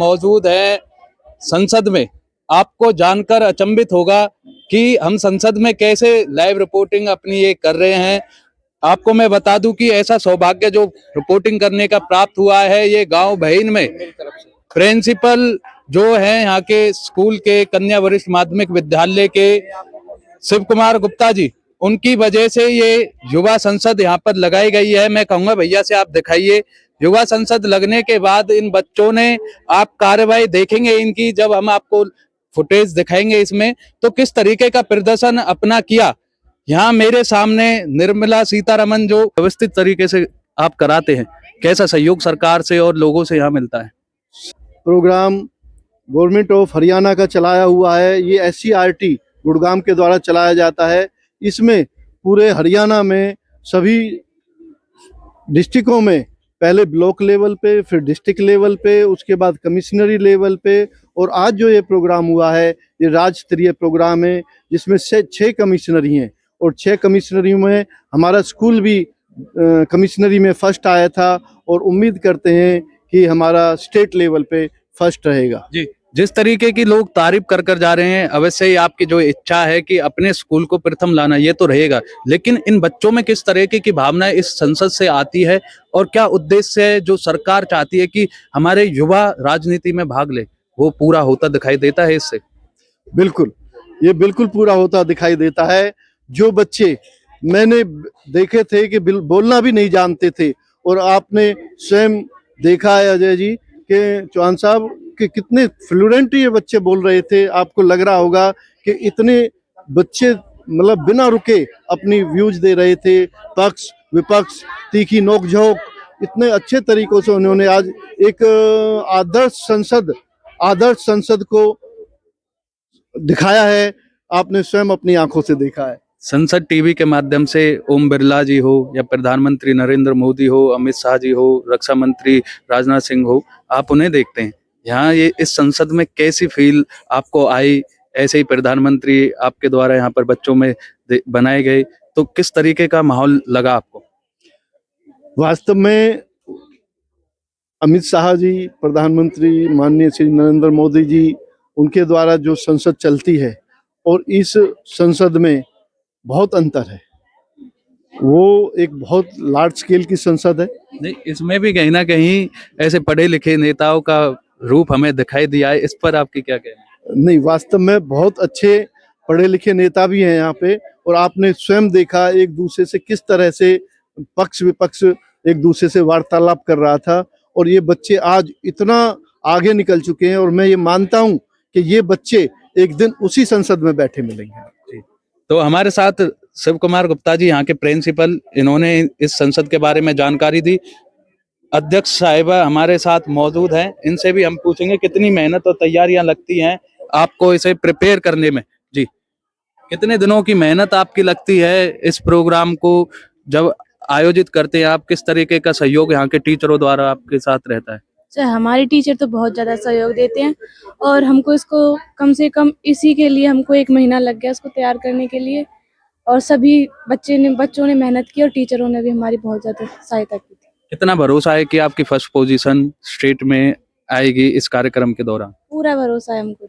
मौजूद हैं संसद में। आपको जानकर अचंभित होगा कि हम संसद में कैसे लाइव रिपोर्टिंग अपनी ये कर रहे हैं। आपको मैं बता दूं कि ऐसा सौभाग्य जो रिपोर्टिंग करने का प्राप्त हुआ है, ये गांव बहीन में प्रिंसिपल जो है यहाँ के स्कूल के कन्या वरिष्ठ माध्यमिक विद्यालय के शिव कुमार गुप्ता जी, उनकी वजह से ये युवा संसद यहाँ पर लगाई गई है। मैं कहूंगा भैया से आप दिखाइए, युवा संसद लगने के बाद इन बच्चों ने, आप कार्रवाई देखेंगे इनकी जब हम आपको फुटेज दिखाएंगे इसमें, तो किस तरीके का प्रदर्शन अपना किया। यहाँ मेरे सामने निर्मला सीतारमन जो व्यवस्थित तरीके से आप कराते हैं, कैसा सहयोग सरकार से और लोगों से यहाँ मिलता है? प्रोग्राम गवर्नमेंट ऑफ हरियाणा का चलाया हुआ है। ये SCRT गुड़गांव के द्वारा चलाया जाता है। इसमें पूरे हरियाणा में सभी डिस्ट्रिक्टों में पहले ब्लॉक लेवल पे, फिर डिस्ट्रिक्ट लेवल पे, उसके बाद कमिश्नरी लेवल पे, और आज जो ये प्रोग्राम हुआ है ये राज्य स्तरीय प्रोग्राम है, जिसमें से 6 कमिश्नरी हैं और 6 कमिश्नरी में हमारा स्कूल भी कमिश्नरी में फर्स्ट आया था, और उम्मीद करते हैं कि हमारा स्टेट लेवल पे फर्स्ट रहेगा। जी, जिस तरीके की लोग तारीफ कर कर जा रहे हैं, अवश्य ही आपकी जो इच्छा है कि अपने स्कूल को प्रथम लाना, ये तो रहेगा, लेकिन इन बच्चों में किस तरीके की भावना इस संसद से आती है और क्या उद्देश्य है जो सरकार चाहती है कि हमारे युवा राजनीति में भाग ले, वो पूरा होता दिखाई देता है इससे? बिल्कुल, ये बिल्कुल पूरा होता दिखाई देता है। जो बच्चे मैंने देखे थे कि बोलना भी नहीं जानते थे, और आपने स्वयं देखा है अजय जी के चौहान साहब कि कितने फ्लुएंट ये बच्चे बोल रहे थे। आपको लग रहा होगा कि इतने बच्चे मतलब बिना रुके अपनी व्यूज दे रहे थे, पक्ष विपक्ष, तीखी नोक-झोंक, इतने अच्छे तरीकों से उन्होंने आज एक आदर्श संसद को दिखाया है। आपने स्वयं अपनी आंखों से देखा है। संसद टीवी के माध्यम से ओम बिरला जी हो या प्रधानमंत्री नरेंद्र मोदी हो, अमित शाह जी हो, रक्षा मंत्री राजनाथ सिंह हो, आप उन्हें देखते हैं। यहाँ ये इस संसद में कैसी फील आपको आई? ऐसे ही प्रधानमंत्री आपके द्वारा यहाँ पर बच्चों में बनाए गए, तो किस तरीके का माहौल लगा आपको? वास्तव में अमित शाह जी, प्रधानमंत्री माननीय श्री नरेंद्र मोदी जी, उनके द्वारा जो संसद चलती है और इस संसद में बहुत अंतर है। वो एक बहुत लार्ज स्केल की संसद है। नहीं, इसमें भी कहीं ना कहीं ऐसे पढ़े लिखे नेताओं का रूप हमें दिखाई दिया है, इस पर आपकी क्या कहना है? नहीं, वास्तव में बहुत अच्छे पढ़े लिखे नेता भी हैं यहाँ पे, और आपने स्वयं देखा एक दूसरे से किस तरह से पक्ष विपक्ष एक दूसरे से वार्तालाप कर रहा था, और ये बच्चे आज इतना आगे निकल चुके हैं, और मैं ये मानता हूँ कि ये बच्चे एक दिन उसी संसद में बैठे मिलेंगे। तो हमारे साथ शिव कुमार गुप्ता जी, यहाँ के प्रिंसिपल, इन्होंने इस संसद के बारे में जानकारी दी। अध्यक्ष साहिबा हमारे साथ मौजूद हैं, इनसे भी हम पूछेंगे कितनी मेहनत और तैयारियां लगती हैं आपको इसे प्रिपेयर करने में। जी, कितने दिनों की मेहनत आपकी लगती है इस प्रोग्राम को जब आयोजित करते हैं आप? किस तरीके का सहयोग यहाँ के टीचरों द्वारा आपके साथ रहता है? सर, हमारे टीचर तो बहुत ज़्यादा सहयोग देते हैं, और हमको इसको कम से कम इसी के लिए हमको 1 महीना लग गया इसको तैयार करने के लिए, और सभी बच्चों ने मेहनत की और टीचरों ने भी हमारी बहुत ज़्यादा सहायता की थी। कितना भरोसा है कि आपकी फर्स्ट पोजीशन स्टेट में आएगी इस कार्यक्रम के दौरान? पूरा भरोसा है हमको।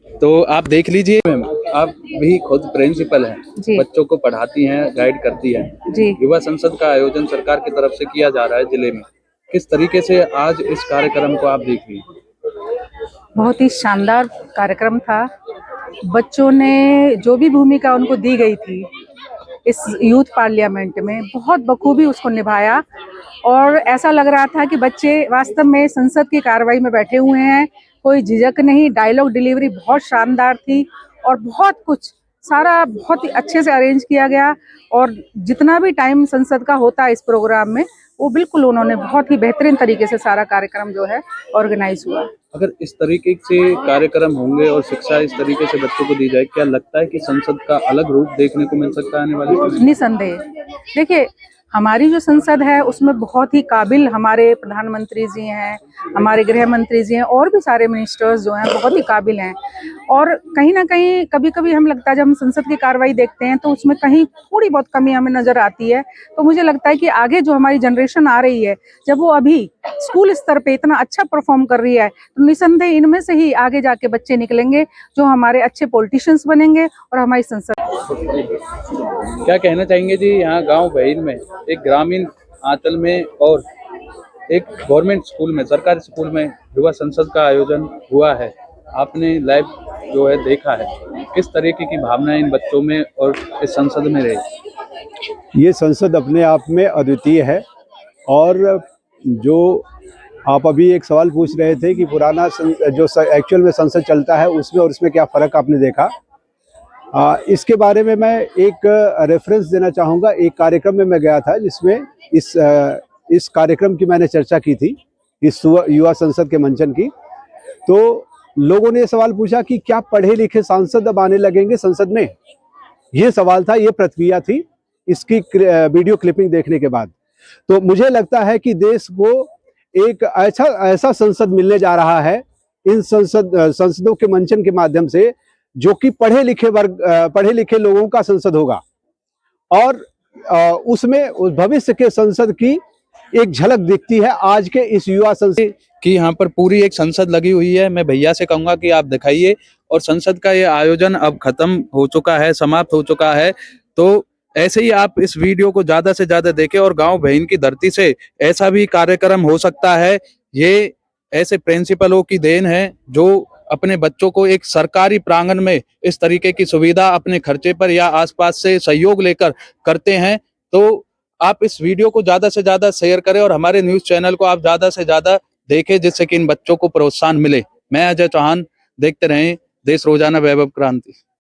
तो आप देख लीजिए मैम, आप भी खुद प्रिंसिपल हैं, बच्चों को पढ़ाती हैं, गाइड करती हैं जी। युवा संसद का आयोजन सरकार की तरफ से किया जा रहा है जिले में, किस तरीके से आज इस कार्यक्रम को आप देख रही हैं? बहुत ही शानदार कार्यक्रम था। बच्चों ने जो भी भूमिका उनको दी गई थी इस यूथ पार्लियामेंट में, बहुत बखूबी उसको निभाया, और ऐसा लग रहा था कि बच्चे वास्तव में संसद की कार्रवाई में बैठे हुए हैं, कोई झिझक नहीं। डायलॉग डिलीवरी बहुत शानदार थी, और बहुत कुछ सारा बहुत ही अच्छे से अरेंज किया गया, और जितना भी टाइम संसद का होता है इस प्रोग्राम में, वो बिल्कुल उन्होंने बहुत ही बेहतरीन तरीके से सारा कार्यक्रम जो है ऑर्गेनाइज हुआ। अगर इस तरीके से कार्यक्रम होंगे और शिक्षा इस तरीके से बच्चों को दी जाए, क्या लगता है कि संसद का अलग रूप देखने को मिल सकता है आने वाले समय में? निसंदेह। देखिए, हमारी जो संसद है उसमें बहुत ही काबिल हमारे प्रधानमंत्री जी हैं, हमारे गृह मंत्री जी हैं, और भी सारे मिनिस्टर्स जो हैं बहुत ही काबिल हैं। और कहीं ना कहीं कभी कभी हम लगता है जब हम संसद की कार्रवाई देखते हैं तो उसमें कहीं थोड़ी बहुत कमी हमें नजर आती है। तो मुझे लगता है कि आगे जो हमारी जनरेशन आ रही है, जब वो अभी स्कूल स्तर पे इतना अच्छा परफॉर्म कर रही है, तो निसंदेह इनमें से ही आगे जाके बच्चे निकलेंगे जो हमारे अच्छे पॉलिटिशियंस बनेंगे और हमारी संसद। क्या कहना चाहेंगे जी, यहाँ गांव बहीर में एक ग्रामीण आंचल में और एक गवर्नमेंट स्कूल में, सरकारी स्कूल में युवा संसद का आयोजन हुआ है, आपने लाइव जो है देखा है, किस तरीके की भावनाएं इन बच्चों में और इस संसद में रही? ये संसद अपने आप में अद्वितीय है। और जो आप अभी एक सवाल पूछ रहे थे कि पुराना जो एक्चुअल में संसद चलता है उसमें और इसमें क्या फ़र्क आपने देखा, इसके बारे में मैं एक रेफरेंस देना चाहूँगा। एक कार्यक्रम में मैं गया था जिसमें इस कार्यक्रम की मैंने चर्चा की थी, इस युवा संसद के मंचन की। तो लोगों ने ये सवाल पूछा कि क्या पढ़े लिखे सांसद अब आने लगेंगे संसद में, ये सवाल था, ये प्रतिक्रिया थी इसकी वीडियो क्लिपिंग देखने के बाद। तो मुझे लगता है कि देश को एक ऐसा संसद मिलने जा रहा है इन संसदों के मंचन के माध्यम से, जो कि पढ़े लिखे लोगों का संसद होगा। और उसमें भविष्य के संसद की एक झलक दिखती है आज के इस युवा संसद कि यहाँ पर पूरी एक संसद लगी हुई है। मैं भैया से कहूंगा कि आप दिखाइए, और संसद का ये आयोजन अब खत्म हो चुका है, समाप्त हो चुका है। तो ऐसे ही आप इस वीडियो को ज्यादा से ज्यादा देखें, और गांव बहन की धरती से ऐसा भी कार्यक्रम हो सकता है। ये ऐसे प्रिंसिपलों की देन है जो अपने बच्चों को एक सरकारी प्रांगण में इस तरीके की सुविधा अपने खर्चे पर या आसपास से सहयोग लेकर करते हैं। तो आप इस वीडियो को ज्यादा से ज्यादा शेयर करें और हमारे न्यूज चैनल को आप ज्यादा से ज्यादा देखें, जिससे कि इन बच्चों को प्रोत्साहन मिले। मैं अजय चौहान, देखते रहें देश रोजाना वैभव क्रांति।